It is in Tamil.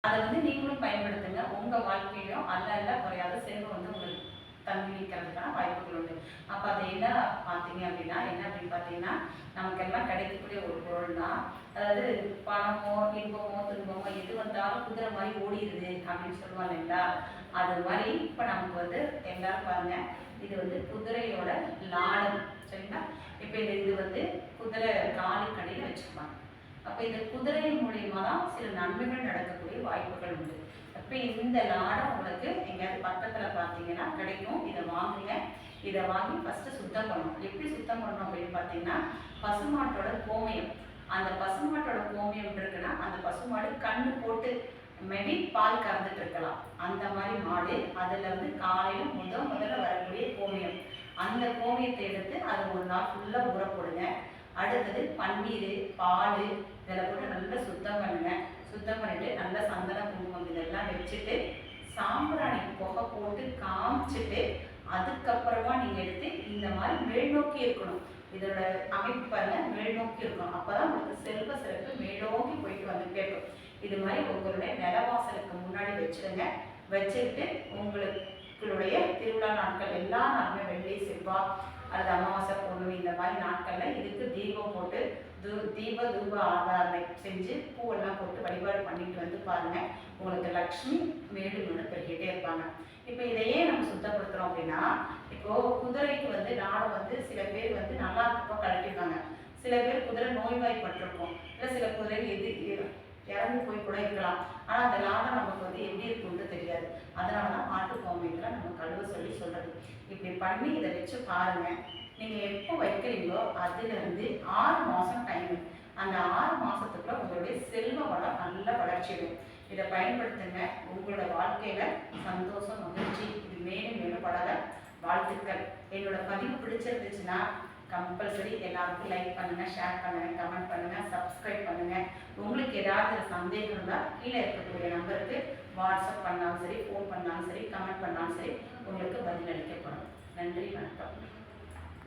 அதை நீங்களும் பயன்படுத்துங்க. உங்க வாழ்க்கையிலும் அல்ல குறையாத செல்வம் உங்களுக்கு தங்கி நிற்கிறதுக்கான வாய்ப்புகள் உண்டு. அப்போ அதை என்ன பார்த்தீங்க அப்படின்னா, என்ன அப்படின்னு பார்த்தீங்கன்னா, நமக்கெல்லாம் கிடைக்கக்கூடிய ஒரு பொருள் தான். அதாவது பணமோ இன்பமோ துன்பமோ எது வந்தாலும் குதிரை மாதிரி ஓடிடுது அப்படின்னு சொல்லுவாங்க இல்லைங்களா? அது மாதிரி இப்போ நமக்கு எல்லாரும் பாருங்க, இது குதிரையோட லாடம், சரிங்களா? இப்போ இது குதிரை காலு கடையில் வச்சுருப்பாங்க. அப்போ இந்த குதிரை மூலியமா தான் சில நன்மைகள் நடக்கக்கூடிய வாய்ப்புகள் உண்டு. அப்போ இந்த லாடம் உங்களுக்கு எங்கேயாவது பக்கத்தில் பார்த்தீங்கன்னா கிடைக்கும். இதை வாங்குங்க. இதை வாங்கி ஃபஸ்ட்டு சுத்தம் பண்ணணும். எப்படி சுத்தம் பண்ணணும் அப்படின்னு பார்த்தீங்கன்னா, பசுமாட்டோட கோமியம், அந்த பசுமாட்டோட கோமியம் இருக்குன்னா அந்த பசுமாடு கண்ணு போட்டு மேபி பால் கறந்துட்டு இருக்கலாம். அந்த மாதிரி மாடு அதில் காலையில் முதல்ல வரக்கூடிய கோமியம், அந்த கோமியத்தை எடுத்து அது ஒரு நாள் ஃபுல்லாக ஊற போடுங்க. அடுத்தது பன்னீர், பால் இதெல்லாம் போட்டு நல்லா சுத்தம் பண்ணுங்க. சுத்தம் பண்ணிட்டு நல்லா சந்தன குங்குமம் இதெல்லாம் வச்சுட்டு சாம்பிராணி புகை போட்டு காமிச்சிட்டு அதுக்கப்புறமா நீங்கள் எடுத்து இந்த மாதிரி மேல் நோக்கி இருக்கணும். இதோட அமைப்பு பாருங்க, மேல் நோக்கி இருக்கணும். அப்போதான் உங்களுக்கு செல்வ சிறப்பு மேல் நோக்கி போயிட்டு வந்துட்டே இருக்கும். இது மாதிரி உங்களுடைய நிலவாசலுக்கு முன்னாடி வச்சுருங்க. வச்சுக்கிட்டு உங்களுடைய திருவிழா நாட்கள் எல்லா நாளுமே வெள்ளி செவ்வாய் அல்லது அமாவாசை பொண்ணு இந்த மாதிரி நாட்களில் இதுக்கு தீபம் போட்டு தூப ஆதாரணை செஞ்சு பூவெல்லாம் போட்டு வழிபாடு பண்ணிட்டு பாருங்கள். உங்களுக்கு லக்ஷ்மி மேலும் மேலும் பெருகிட்டே இருப்பாங்க. இப்போ இதையே நம்ம சுத்தப்படுத்துகிறோம் அப்படின்னா, இப்போது குதிரைக்கு நாடை சில பேர் நல்லா இருக்கப்போ கழட்டிருக்காங்க. சில பேர் குதிரை நோய்வாய்ப்பட்டிருக்கும். இல்லை சில குதிரை இறந்து போய் கூட இருக்கலாம். ஆனால் அந்த லாடம் நமக்கு எப்படி இருக்குன்னு தெரியாது. அதனால தான் மாட்டு கோமியத்தில் நம்ம கழுவ சொல்கிறது. இப்படி பண்ணி இதை வச்சு பாருங்கள். நீங்கள் எப்போ வைக்கிறீங்களோ அதுலேருந்து 6 மாதம் டைமு. அந்த 6 மாதத்துக்குள்ள உங்களுடைய செல்வ வளம் நல்ல வளர்ச்சிடும். இதை பயன்படுத்துங்க. உங்களோட வாழ்க்கையில் சந்தோஷம், மகிழ்ச்சி இது மேலும் மேலும் வளர வாழ்த்துக்கள். என்னோட பதிவு பிடிச்சிருந்துச்சுன்னா கம்பல்சரி எல்லாருக்கும் லைக் பண்ணுங்கள், ஷேர் பண்ணுங்கள், கமெண்ட் பண்ணுங்கள், சப்ஸ்கிரைப் பண்ணுங்கள். உங்களுக்கு ஏதாவது சந்தேகம் இருந்தால் கீழே இருக்கக்கூடிய நம்பருக்கு வாட்ஸ்அப் பண்ணாலும் சரி, ஃபோன் பண்ணாலும் சரி, கமெண்ட் பண்ணாலும் சரி உங்களுக்கு பதில் அளிக்கப்படும். நன்றி, வணக்கம்.